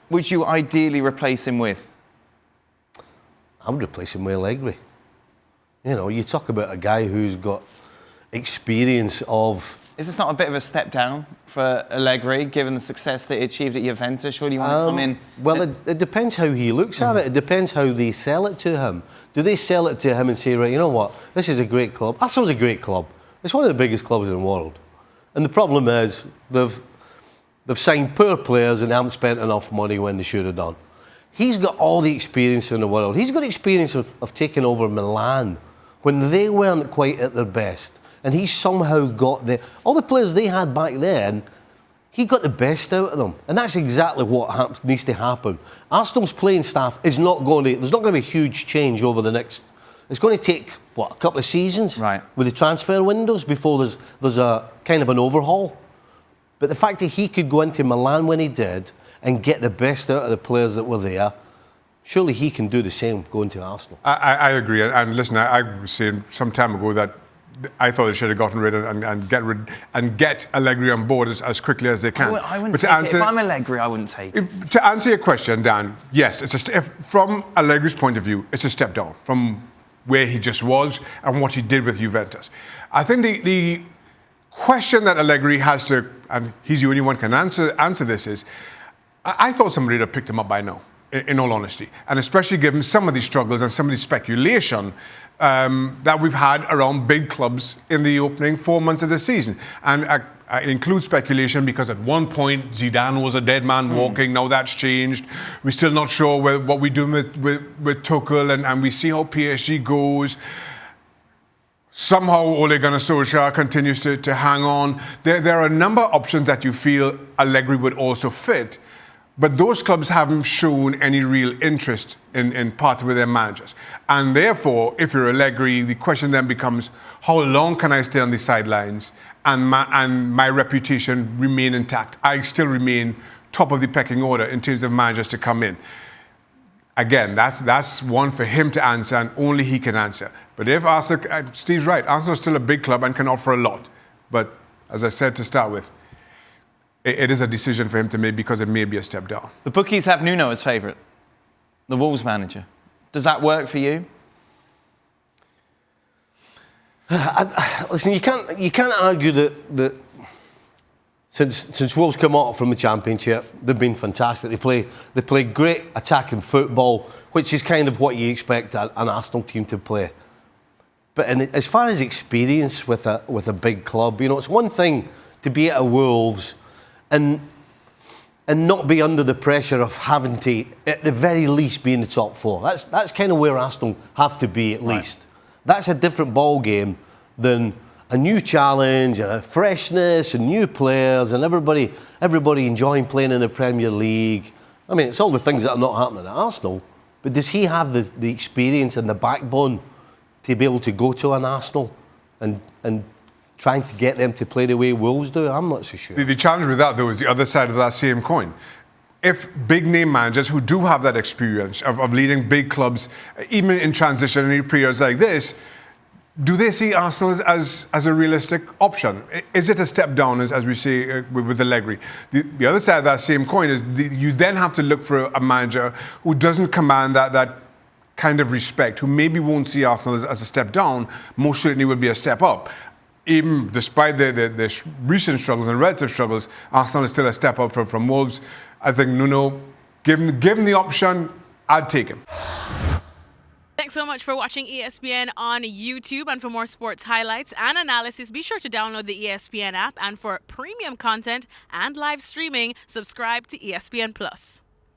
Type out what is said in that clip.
would you ideally replace him with? I would replace him with Allegri. You know, you talk about a guy who's got experience of... Is this not a bit of a step down for Allegri, given the success that he achieved at Juventus? Surely you want to come in... Well, it depends how he looks at it. It depends how they sell it to him. Do they sell it to him and say, right, you know what, this is a great club. Arsenal's a great club. It's one of the biggest clubs in the world. And the problem is they've signed poor players and haven't spent enough money when they should have done. He's got all the experience in the world. He's got experience of taking over Milan when they weren't quite at their best. And he somehow got all the players they had back then, he got the best out of them. And that's exactly what needs to happen. Arsenal's playing staff is not going to... There's not going to be a huge change over the next... It's going to take, what, a couple of seasons? Right. With the transfer windows before there's a kind of an overhaul. But the fact that he could go into Milan when he did and get the best out of the players that were there, surely he can do the same going to Arsenal. I agree. And listen, I was saying some time ago that I thought they should have gotten rid of and get Allegri on board as quickly as they can. I wouldn't take it. If I'm Allegri, I wouldn't take it. To answer your question, Dan, yes, from Allegri's point of view, it's a step down from where he just was and what he did with Juventus. I think the question that Allegri has to, and he's the only one can answer this, is I thought somebody would have picked him up by now, in all honesty, and especially given some of these struggles and some of the speculation that we've had around big clubs in the opening 4 months of the season. And it includes speculation because at one point Zidane was a dead man walking. Now that's changed. We're still not sure what we do with Tuchel, and we see how PSG goes. Somehow Ole Gunnar Solskjaer continues to hang on. There are a number of options that you feel Allegri would also fit. But those clubs haven't shown any real interest in parting with their managers. And therefore, if you're Allegri, the question then becomes, how long can I stay on the sidelines and my reputation remain intact? I still remain top of the pecking order in terms of managers to come in. Again, that's one for him to answer, and only he can answer. But if Arsenal, Steve's right, Arsenal is still a big club and can offer a lot. But as I said to start with, it is a decision for him to make because it may be a step down. The bookies have Nuno as favourite, the Wolves manager. Does that work for you? Listen, you can't argue that since Wolves come out from the Championship, they've been fantastic. They play great attacking football, which is kind of what you expect an Arsenal team to play. But as far as experience with a big club, you know, it's one thing to be at a Wolves and not be under the pressure of having to, at the very least, be in the top four. That's kind of where Arsenal have to be, at least. That's a different ball game than a new challenge and a freshness and new players and everybody enjoying playing in the Premier League. I mean, it's all the things that are not happening at Arsenal. But does he have the experience and the backbone to be able to go to an Arsenal and trying to get them to play the way Wolves do? I'm not so sure. The challenge with that, though, is the other side of that same coin. If big-name managers who do have that experience of leading big clubs, even in transitionary periods like this, do they see Arsenal as a realistic option? Is it a step down, as we say with Allegri? The other side of that same coin is you then have to look for a manager who doesn't command that kind of respect, who maybe won't see Arsenal as a step down, most certainly will be a step up. Even despite the recent struggles and relative struggles, Arsenal is still a step up from Wolves. I think Nuno, given the option, I'd take him. Thanks so much for watching ESPN on YouTube. And for more sports highlights and analysis, be sure to download the ESPN app. And for premium content and live streaming, subscribe to ESPN Plus.